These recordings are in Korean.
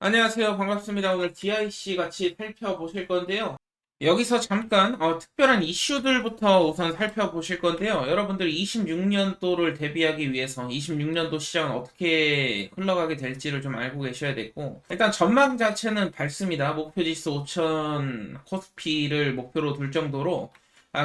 안녕하세요. 반갑습니다. 오늘 DIC 같이 살펴보실 건데요. 여기서 잠깐 특별한 이슈들부터 우선 살펴보실 건데요. 여러분들 26년도를 대비하기 위해서 26년도 시장은 어떻게 흘러가게 될지를 좀 알고 계셔야 되고, 일단 전망 자체는 밝습니다. 목표지수 5000 코스피를 목표로 둘 정도로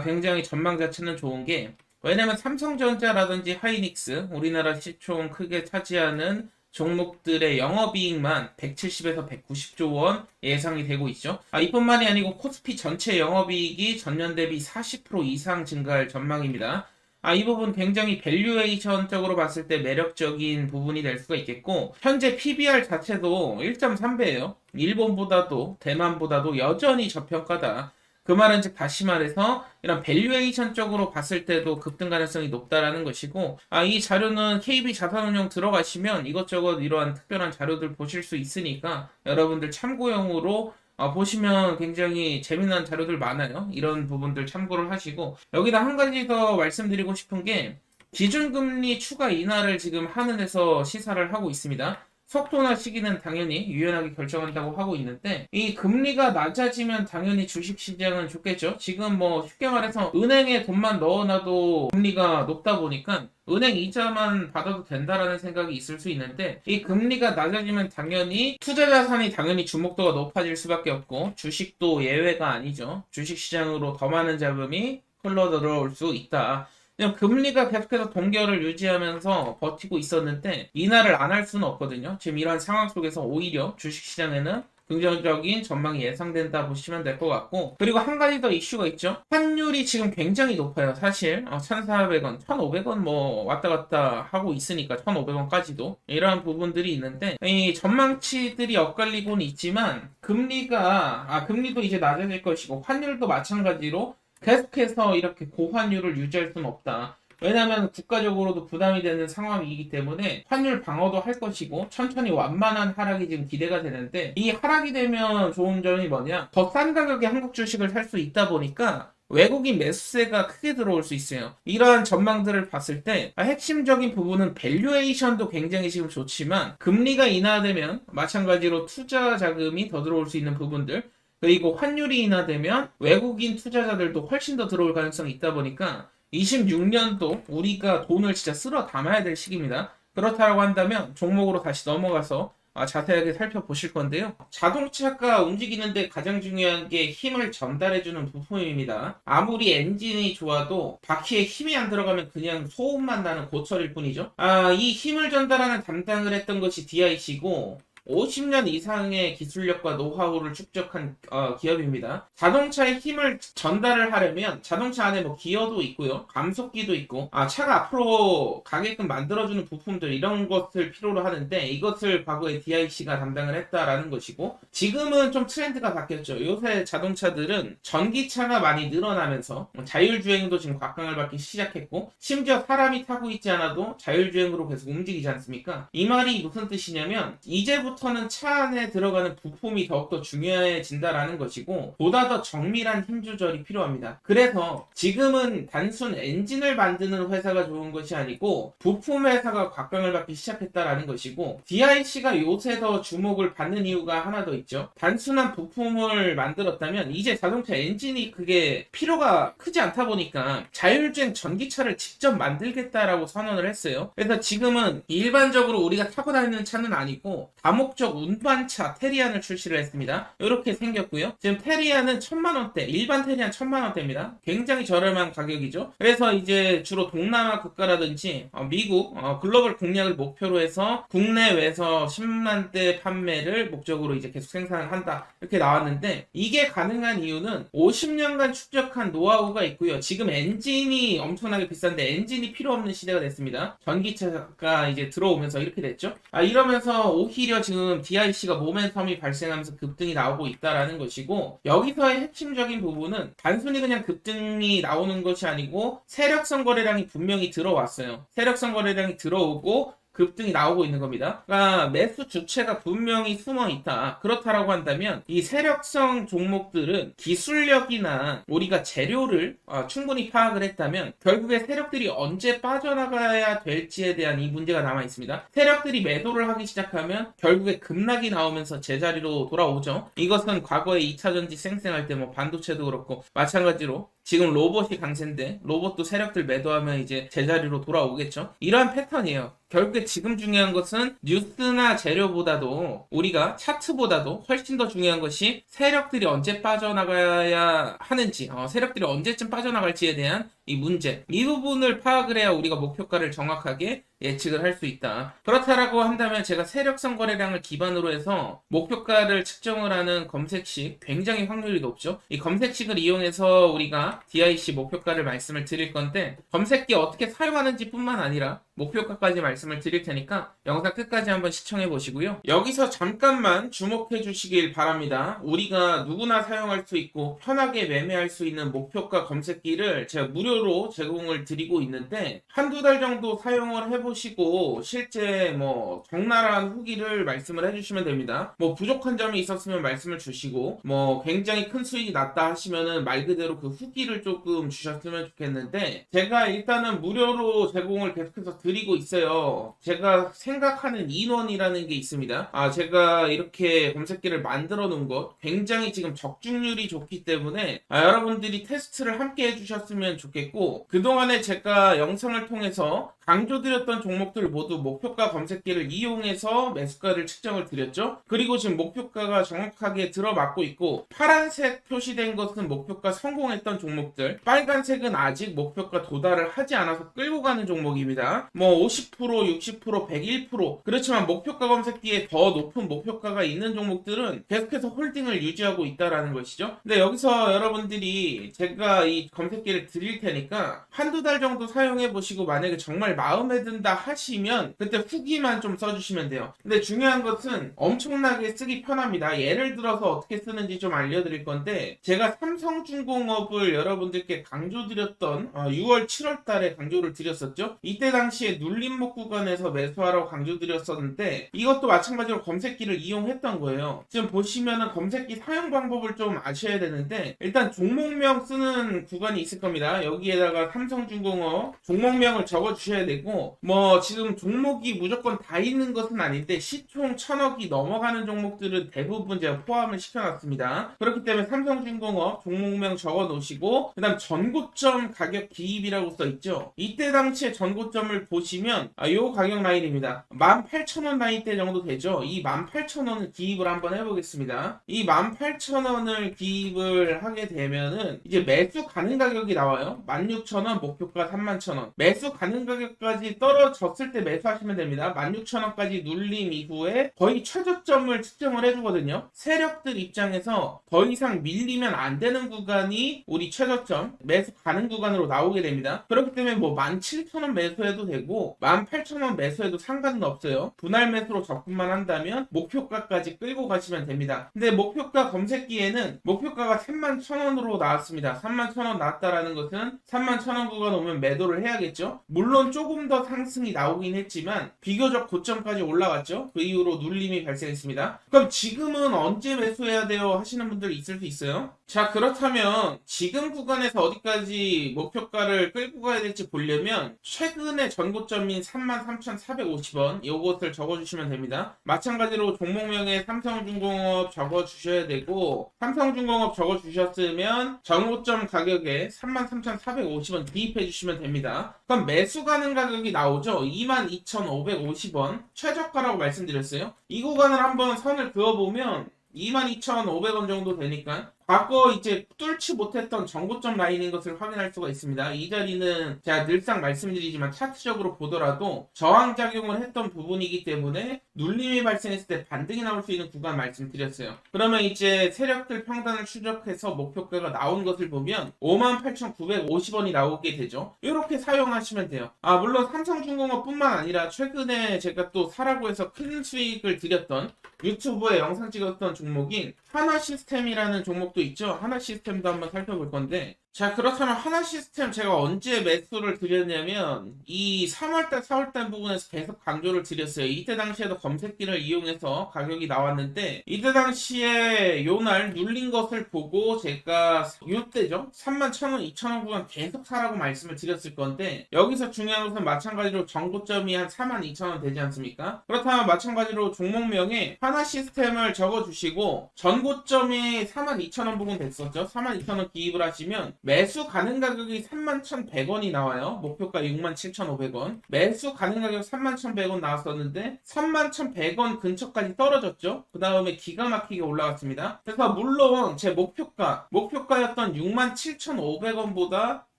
굉장히 전망 자체는 좋은 게, 왜냐면 삼성전자라든지 하이닉스, 우리나라 시총 크게 차지하는 종목들의 영업이익만 170에서 190조 원 예상이 되고 있죠. 이뿐만이 아니고 코스피 전체 영업이익이 전년 대비 40% 이상 증가할 전망입니다. 이 부분 굉장히 밸류에이션적으로 봤을 때 매력적인 부분이 될 수가 있겠고, 현재 PBR 자체도 1.3배예요. 일본보다도 대만보다도 여전히 저평가다. 그 말은 즉 다시 말해서 이런 밸류에이션 쪽으로 봤을 때도 급등 가능성이 높다라는 것이고, 이 자료는 KB 자산운용 들어가시면 이것저것 이러한 특별한 자료들 보실 수 있으니까 여러분들 참고용으로 보시면 굉장히 재미난 자료들 많아요. 이런 부분들 참고를 하시고, 여기다 한 가지 더 말씀드리고 싶은 게, 기준금리 추가 인하를 지금 하늘에서 시사를 하고 있습니다. 속도나 시기는 당연히 유연하게 결정한다고 하고 있는데, 이 금리가 낮아지면 당연히 주식시장은 좋겠죠. 지금 뭐 쉽게 말해서 은행에 돈만 넣어놔도 금리가 높다 보니까 은행 이자만 받아도 된다라는 생각이 있을 수 있는데, 이 금리가 낮아지면 당연히 투자 자산이 당연히 주목도가 높아질 수밖에 없고, 주식도 예외가 아니죠. 주식시장으로 더 많은 자금이 흘러 들어올 수 있다. 그냥 금리가 계속해서 동결을 유지하면서 버티고 있었는데 인하를 안 할 수는 없거든요. 지금 이런 상황 속에서 오히려 주식시장에는 긍정적인 전망이 예상된다 보시면 될 것 같고, 그리고 한 가지 더 이슈가 있죠. 환율이 지금 굉장히 높아요. 사실 1,400원, 1,500원 뭐 왔다 갔다 하고 있으니까 1,500원까지도 이러한 부분들이 있는데, 이 전망치들이 엇갈리고는 있지만 금리도 이제 낮아질 것이고 환율도 마찬가지로 계속해서 이렇게 고환율을 유지할 수는 없다. 왜냐하면 국가적으로도 부담이 되는 상황이기 때문에 환율 방어도 할 것이고, 천천히 완만한 하락이 지금 기대가 되는데, 이 하락이 되면 좋은 점이 뭐냐, 더 싼 가격에 한국 주식을 살 수 있다 보니까 외국인 매수세가 크게 들어올 수 있어요. 이러한 전망들을 봤을 때 핵심적인 부분은 밸류에이션도 굉장히 지금 좋지만, 금리가 인하되면 마찬가지로 투자 자금이 더 들어올 수 있는 부분들, 그리고 환율이 인하되면 외국인 투자자들도 훨씬 더 들어올 가능성이 있다 보니까 26년도 우리가 돈을 진짜 쓸어 담아야 될 시기입니다. 그렇다고 한다면 종목으로 다시 넘어가서 자세하게 살펴보실 건데요. 자동차가 움직이는데 가장 중요한 게 힘을 전달해주는 부품입니다. 아무리 엔진이 좋아도 바퀴에 힘이 안 들어가면 그냥 소음만 나는 고철일 뿐이죠. 이 힘을 전달하는 담당을 했던 것이 DIC고, 50년 이상의 기술력과 노하우를 축적한 기업입니다. 자동차에 힘을 전달을 하려면 자동차 안에 뭐 기어도 있고요, 감속기도 있고, 차가 앞으로 가게끔 만들어주는 부품들, 이런 것을 필요로 하는데 이것을 과거에 DIC가 담당을 했다라는 것이고, 지금은 좀 트렌드가 바뀌었죠. 요새 자동차들은 전기차가 많이 늘어나면서 자율주행도 지금 곽강을 받기 시작했고, 심지어 사람이 타고 있지 않아도 자율주행으로 계속 움직이지 않습니까? 이 말이 무슨 뜻이냐면, 이제부터는 차 안에 들어가는 부품이 더욱더 중요해진다라는 것이고, 보다 더 정밀한 힘 조절이 필요합니다. 그래서 지금은 단순 엔진을 만드는 회사가 좋은 것이 아니고 부품 회사가 곽강을 받기 시작했다라는 것이고, DIC가 요새 더 주목을 받는 이유가 하나 더 있죠. 단순한 부품을 만들었다면 이제 자동차 엔진이 그게 필요가 크지 않다 보니까 자율주행 전기차를 직접 만들겠다라고 선언을 했어요. 그래서 지금은 일반적으로 우리가 타고 다니는 차는 아니고 다목적 운반차 테리안을 출시를 했습니다. 이렇게 생겼고요. 지금 테리안은 1,000만원대, 일반 테리안 1,000만원대입니다. 굉장히 저렴한 가격이죠. 그래서 이제 주로 동남아 국가라든지 미국 글로벌 공략을 목표로 해서 국내외에서 10만 대 판매를 목적으로 이제 계속 생산을 한다, 이렇게 나왔는데, 이게 가능한 이유는 50년간 축적한 노하우가 있고요. 지금 엔진이 엄청나게 비싼데 엔진이 필요 없는 시대가 됐습니다. 전기차가 이제 들어오면서 이렇게 됐죠. 이러면서 오히려 지금 DIC가 모멘텀이 발생하면서 급등이 나오고 있다라는 것이고, 여기서의 핵심적인 부분은 단순히 그냥 급등이 나오는 것이 아니고 세력성 거래량이 분명히 들어왔어요. 세력성 거래량이 들어오고 급등이 나오고 있는 겁니다. 그러니까 매수 주체가 분명히 숨어 있다. 그렇다라고 한다면 이 세력성 종목들은 기술력이나 우리가 재료를 충분히 파악을 했다면 결국에 세력들이 언제 빠져나가야 될지에 대한 이 문제가 남아 있습니다. 세력들이 매도를 하기 시작하면 결국에 급락이 나오면서 제자리로 돌아오죠. 이것은 과거에 2차전지 쌩쌩할 때 뭐 반도체도 그렇고 마찬가지로 지금 로봇이 강세인데 로봇도 세력들 매도하면 이제 제자리로 돌아오겠죠. 이러한 패턴이에요. 결국에 지금 중요한 것은 뉴스나 재료보다도 우리가 차트보다도 훨씬 더 중요한 것이 세력들이 언제 빠져나가야 하는지, 세력들이 언제쯤 빠져나갈지에 대한 이 문제, 이 부분을 파악을 해야 우리가 목표가를 정확하게 예측을 할 수 있다. 그렇다라고 한다면 제가 세력성 거래량을 기반으로 해서 목표가를 측정을 하는 검색식 굉장히 확률이 높죠. 이 검색식을 이용해서 우리가 DIC 목표가를 말씀을 드릴 건데 검색기 어떻게 사용하는지 뿐만 아니라 목표가까지 말씀을 드릴 테니까 영상 끝까지 한번 시청해 보시고요. 여기서 잠깐만 주목해 주시길 바랍니다. 우리가 누구나 사용할 수 있고 편하게 매매할 수 있는 목표가 검색기를 제가 무료로 제공을 드리고 있는데 한두 달 정도 사용을 해보시고 실제 뭐 적나라한 후기를 말씀을 해주시면 됩니다. 뭐 부족한 점이 있었으면 말씀을 주시고 뭐 굉장히 큰 수익이 났다 하시면은 말 그대로 그 후기를 조금 주셨으면 좋겠는데 제가 일단은 무료로 제공을 계속해서 드리고 있어요. 제가 생각하는 인원이라는 게 있습니다. 제가 이렇게 검색기를 만들어 놓은 것 굉장히 지금 적중률이 좋기 때문에 여러분들이 테스트를 함께 해주셨으면 좋겠고 그동안에 제가 영상을 통해서 강조드렸던 종목들 모두 목표가 검색기를 이용해서 매수가를 측정을 드렸죠. 그리고 지금 목표가가 정확하게 들어맞고 있고 파란색 표시된 것은 목표가 성공했던 종목들, 빨간색은 아직 목표가 도달을 하지 않아서 끌고 가는 종목입니다. 뭐 50%, 60%, 101% 그렇지만 목표가 검색기에 더 높은 목표가가 있는 종목들은 계속해서 홀딩을 유지하고 있다라는 것이죠. 근데 여기서 여러분들이 제가 이 검색기를 드릴 테니까 한두 달 정도 사용해 보시고 만약에 정말 마음에 든다 하시면 그때 후기만 좀 써주시면 돼요. 근데 중요한 것은 엄청나게 쓰기 편합니다. 예를 들어서 어떻게 쓰는지 좀 알려드릴 건데 제가 삼성중공업을 여러분들께 강조드렸던 6월 7월 달에 강조를 드렸었죠. 이때 당시에 눌림목 구간에서 매수하라고 강조드렸었는데 이것도 마찬가지로 검색기를 이용했던 거예요. 지금 보시면은 검색기 사용 방법을 좀 아셔야 되는데 일단 종목명 쓰는 구간이 있을 겁니다. 여기에다가 삼성중공업 종목명을 적어 주셔야 되고 뭐 지금 종목이 무조건 다 있는 것은 아닌데 시총 1000억이 넘어가는 종목들은 대부분 제가 포함을 시켜놨습니다. 그렇기 때문에 삼성중공업 종목명 적어 놓으시고 그 다음 전고점 가격 기입이라고 써있죠. 이때 당시에 전고점을 보시면 요 가격 라인입니다. 18,000원 라인대 정도 되죠. 이 18,000원을 기입을 한번 해보겠습니다. 이 18,000원을 기입을 하게 되면은 이제 매수 가능 가격이 나와요. 16,000원 목표가 31,000원 매수 가능 가격까지 떨어졌을 때 매수하시면 됩니다. 16,000원까지 눌림 이후에 거의 최저점을 측정을 해주거든요. 세력들 입장에서 더 이상 밀리면 안 되는 구간이 우리 최저점 매수 가능 구간으로 나오게 됩니다. 그렇기 때문에 뭐 17,000원 매수해도 되고 18,000원 매수해도 상관은 없어요. 분할 매수로 접근만 한다면 목표가까지 끌고 가시면 됩니다. 근데 목표가 검색기에는 목표가가 31,000원으로 나왔습니다. 31,000원 나왔다라는 것은 31,000원 구간 오면 매도를 해야겠죠. 물론 조금 더 상승이 나오긴 했지만 비교적 고점까지 올라갔죠. 그 이후로 눌림이 발생했습니다. 그럼 지금은 언제 매수해야 돼요 하시는 분들이 있을 수 있어요. 자, 그렇다면 지금 구간에서 어디까지 목표가를 끌고 가야 될지 보려면 최근의 전고점인 33,450원 이것을 적어주시면 됩니다. 마찬가지로 종목명에 삼성중공업 적어주셔야 되고 삼성중공업 적어주셨으면 전고점 가격에 33,450원 기입해 주시면 됩니다. 그럼 매수 가능 가격이 나오죠. 22,550원 최저가라고 말씀드렸어요. 이 구간을 한번 선을 그어보면 22,500원 정도 되니까 과거 이제 뚫지 못했던 전고점 라인인 것을 확인할 수가 있습니다. 이 자리는 제가 늘상 말씀드리지만 차트적으로 보더라도 저항작용을 했던 부분이기 때문에 눌림이 발생했을 때 반등이 나올 수 있는 구간 말씀드렸어요. 그러면 이제 세력들 평단을 추적해서 목표가가 나온 것을 보면 58,950원이 나오게 되죠. 이렇게 사용하시면 돼요. 물론 삼성중공업 뿐만 아니라 최근에 제가 또 사라고 해서 큰 수익을 드렸던 유튜브에 영상 찍었던 종목인 하나시스템이라는 종목도 있죠. 하나시스템도 한번 살펴볼 건데 자, 그렇다면 하나시스템 제가 언제 매수를 드렸냐면 이 3월달, 4월달 부분에서 계속 강조를 드렸어요. 이때 당시에도 검색기를 이용해서 가격이 나왔는데 이때 당시에 요날 눌린 것을 보고 제가 요때죠? 31,000원, 2,000원 구간 계속 사라고 말씀을 드렸을 건데 여기서 중요한 것은 마찬가지로 정고점이 한 42,000원 되지 않습니까? 그렇다면 마찬가지로 종목명에 하나시스템을 적어주시고 전고점이 42,000원 부근 됐었죠? 42,000원 기입을 하시면 매수 가능 가격이 31,100원이 나와요. 목표가 67,500원. 매수 가능 가격 31,100원 나왔었는데 31,100원 근처까지 떨어졌죠. 그 다음에 기가 막히게 올라갔습니다. 그래서 물론 제 목표가였던 67,500원보다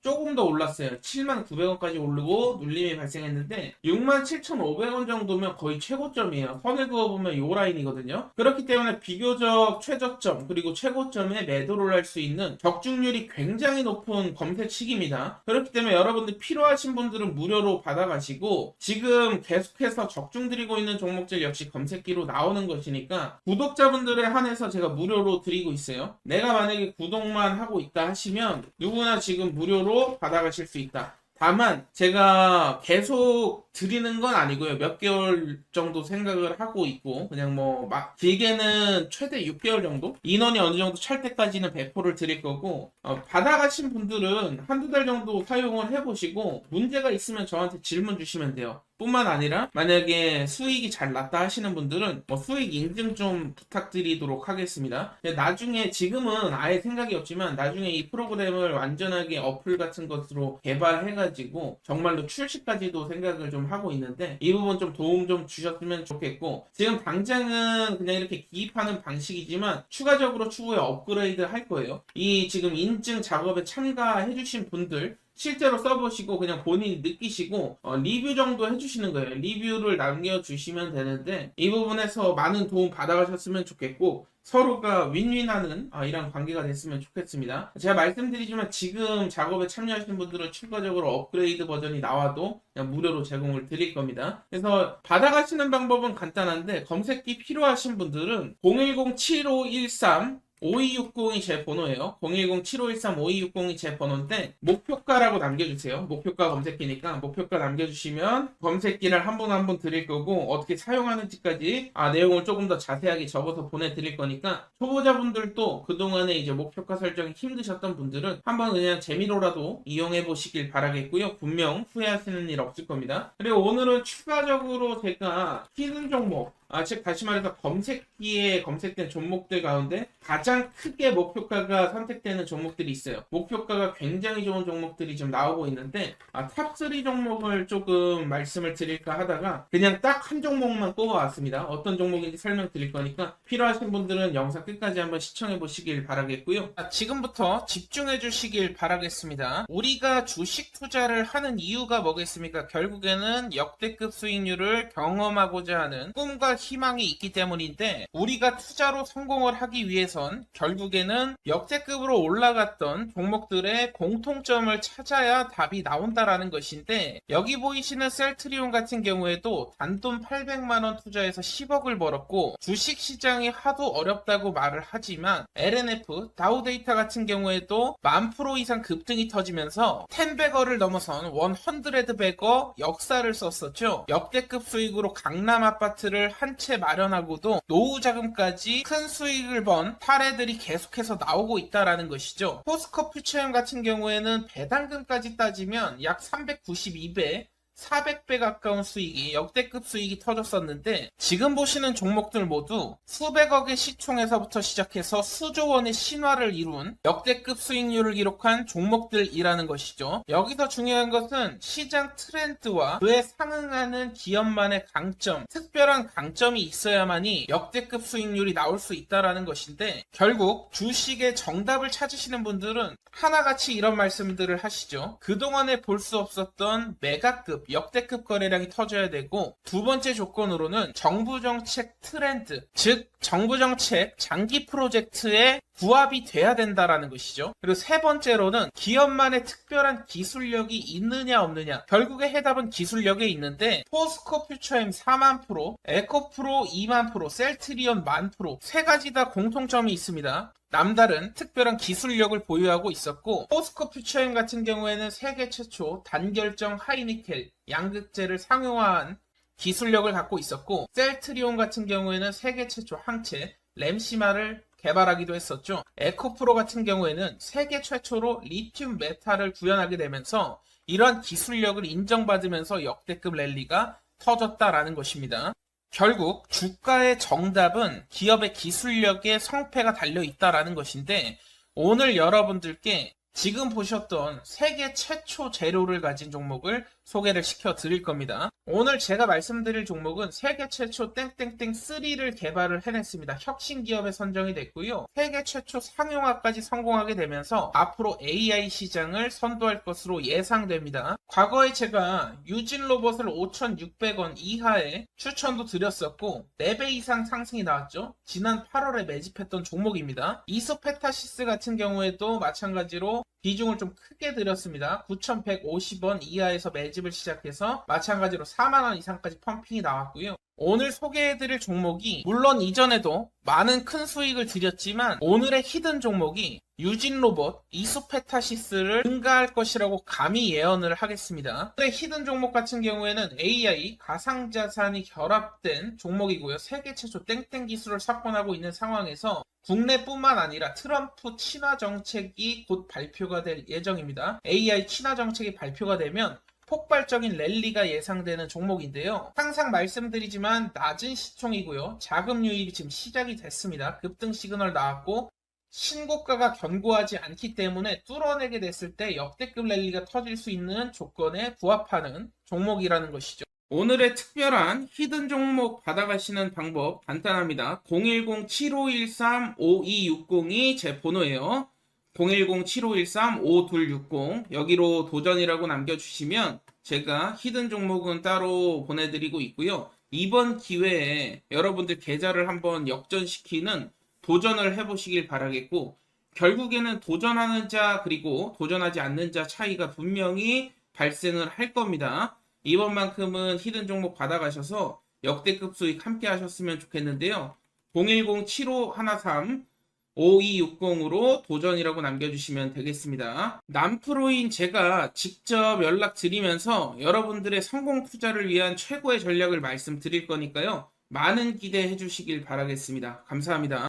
조금 더 올랐어요. 79,900원까지 오르고 눌림이 발생했는데 67,500원 정도면 거의 최고점이에요. 선을 그어보면 요 라인이거든요. 그렇기 때문에 비교적 최저점 그리고 최고점에 매도를 할 수 있는 적중률이 굉장히 높은 검색 시기입니다. 그렇기 때문에 여러분들 필요하신 분들은 무료로 받아가시고 지금 계속해서 적중드리고 있는 종목들 역시 검색기로 나오는 것이니까 구독자분들에 한해서 제가 무료로 드리고 있어요. 내가 만약에 구독만 하고 있다 하시면 누구나 지금 무료로 받아가실 수 있다. 다만 제가 계속 드리는 건 아니고요. 몇 개월 정도 생각을 하고 있고 그냥 뭐 막 길게는 최대 6개월 정도? 인원이 어느 정도 찰 때까지는 배포를 드릴 거고 받아가신 분들은 한두 달 정도 사용을 해보시고 문제가 있으면 저한테 질문 주시면 돼요. 뿐만 아니라 만약에 수익이 잘 났다 하시는 분들은 뭐 수익 인증 좀 부탁드리도록 하겠습니다. 나중에 지금은 아예 생각이 없지만 나중에 이 프로그램을 완전하게 어플 같은 것으로 개발해가지고 정말로 출시까지도 생각을 좀 하고 있는데 이 부분 좀 도움 좀 주셨으면 좋겠고 지금 당장은 그냥 이렇게 기입하는 방식이지만 추가적으로 추후에 업그레이드 할 거예요. 이 지금 인증 작업에 참가해주신 분들 실제로 써보시고 그냥 본인이 느끼시고 리뷰 정도 해주시는 거예요. 리뷰를 남겨주시면 되는데 이 부분에서 많은 도움 받아가셨으면 좋겠고 서로가 윈윈하는 이런 관계가 됐으면 좋겠습니다. 제가 말씀드리지만 지금 작업에 참여하시는 분들은 추가적으로 업그레이드 버전이 나와도 그냥 무료로 제공을 드릴 겁니다. 그래서 받아가시는 방법은 간단한데 검색기 필요하신 분들은 010-7513 5260이 제 번호예요. 010-7513-5260이 제 번호인데 목표가라고 남겨주세요. 목표가 검색기니까 목표가 남겨주시면 검색기를 한 분 한 분 드릴 거고 어떻게 사용하는지까지 내용을 조금 더 자세하게 적어서 보내드릴 거니까 초보자분들도 그동안에 이제 목표가 설정이 힘드셨던 분들은 한번 그냥 재미로라도 이용해 보시길 바라겠고요. 분명 후회하시는 일 없을 겁니다. 그리고 오늘은 추가적으로 제가 히든 종목 즉 다시 말해서 검색기에 검색된 종목들 가운데 가장 크게 목표가가 선택되는 종목들이 있어요. 목표가가 굉장히 좋은 종목들이 좀 나오고 있는데 탑3 종목을 조금 말씀을 드릴까 하다가 그냥 딱 한 종목만 꼽아왔습니다. 어떤 종목인지 설명드릴 거니까 필요하신 분들은 영상 끝까지 한번 시청해 보시길 바라겠고요. 지금부터 집중해 주시길 바라겠습니다. 우리가 주식 투자를 하는 이유가 뭐겠습니까? 결국에는 역대급 수익률을 경험하고자 하는 꿈과 희망이 있기 때문인데 우리가 투자로 성공을 하기 위해선 결국에는 역대급으로 올라갔던 종목들의 공통점을 찾아야 답이 나온다라는 것인데 여기 보이시는 셀트리온 같은 경우에도 단돈 800만원 투자해서 10억을 벌었고 주식시장이 하도 어렵다고 말을 하지만 LNF, 다우데이터 같은 경우에도 10,000% 이상 급등이 터지면서 10배거를 넘어선 100배거 역사를 썼었죠. 역대급 수익으로 강남 아파트를 한 채 마련하고도 노후 자금까지 큰 수익을 번 사례들이 계속해서 나오고 있다라는 것이죠. 포스코 퓨처엠 같은 경우에는 배당금까지 따지면 약 392배 400배 가까운 수익이 역대급 수익이 터졌었는데 지금 보시는 종목들 모두 수백억의 시총에서부터 시작해서 수조 원의 신화를 이룬 역대급 수익률을 기록한 종목들이라는 것이죠. 여기서 중요한 것은 시장 트렌드와 그에 상응하는 기업만의 강점, 특별한 강점이 있어야만이 역대급 수익률이 나올 수 있다는 것인데 결국 주식의 정답을 찾으시는 분들은 하나같이 이런 말씀들을 하시죠. 그동안에 볼 수 없었던 메가급 역대급 거래량이 터져야 되고 두 번째 조건으로는 정부 정책 트렌드, 즉 정부 정책 장기 프로젝트의 부합이 돼야 된다라는 것이죠. 그리고 세 번째로는 기업만의 특별한 기술력이 있느냐 없느냐. 결국에 해답은 기술력에 있는데 포스코 퓨처엠 4만 프로, 에코프로 2만 프로, 셀트리온 1만 프로 세 가지 다 공통점이 있습니다. 남다른 특별한 기술력을 보유하고 있었고 포스코 퓨처엠 같은 경우에는 세계 최초 단결정 하이니켈 양극재를 상용화한 기술력을 갖고 있었고 셀트리온 같은 경우에는 세계 최초 항체 램시마를 개발하기도 했었죠. 에코프로 같은 경우에는 세계 최초로 리튬 메탈을 구현하게 되면서 이러한 기술력을 인정받으면서 역대급 랠리가 터졌다라는 것입니다. 결국 주가의 정답은 기업의 기술력에 성패가 달려있다라는 것인데 오늘 여러분들께 지금 보셨던 세계 최초 재료를 가진 종목을 소개를 시켜 드릴 겁니다. 오늘 제가 말씀드릴 종목은 세계 최초 땡땡땡 3를 개발을 해냈습니다. 혁신 기업에 선정이 됐고요. 세계 최초 상용화까지 성공하게 되면서 앞으로 AI 시장을 선도할 것으로 예상됩니다. 과거에 제가 유진 로봇을 5,600원 이하에 추천도 드렸었고 4배 이상 상승이 나왔죠. 지난 8월에 매집했던 종목입니다. 이소페타시스 같은 경우에도 마찬가지로 비중을 좀 크게 드렸습니다. 9,150원 이하에서 매집을 시작해서 마찬가지로 4만원 이상까지 펌핑이 나왔고요. 오늘 소개해드릴 종목이 물론 이전에도 많은 큰 수익을 드렸지만 오늘의 히든 종목이 유진로봇 이소페타시스를 능가할 것이라고 감히 예언을 하겠습니다. 오늘의 히든 종목 같은 경우에는 AI 가상자산이 결합된 종목이고요. 세계 최초 땡땡 기술을 석권하고 있는 상황에서 국내뿐만 아니라 트럼프 친화 정책이 곧 발표가 될 예정입니다. AI 친화 정책이 발표가 되면 폭발적인 랠리가 예상되는 종목인데요. 항상 말씀드리지만 낮은 시총이고요. 자금 유입이 지금 시작이 됐습니다. 급등 시그널 나왔고 신고가가 견고하지 않기 때문에 뚫어내게 됐을 때 역대급 랠리가 터질 수 있는 조건에 부합하는 종목이라는 것이죠. 오늘의 특별한 히든 종목 받아가시는 방법 간단합니다. 010-7513-5260이 제 번호예요. 010-7513-5260 여기로 도전이라고 남겨주시면 제가 히든 종목은 따로 보내드리고 있고요. 이번 기회에 여러분들 계좌를 한번 역전시키는 도전을 해보시길 바라겠고 결국에는 도전하는 자 그리고 도전하지 않는 자 차이가 분명히 발생을 할 겁니다. 이번만큼은 히든 종목 받아가셔서 역대급 수익 함께 하셨으면 좋겠는데요. 010-7513-5260으로 도전이라고 남겨주시면 되겠습니다. 남프로인 제가 직접 연락드리면서 여러분들의 성공 투자를 위한 최고의 전략을 말씀드릴 거니까요. 많은 기대해 주시길 바라겠습니다. 감사합니다.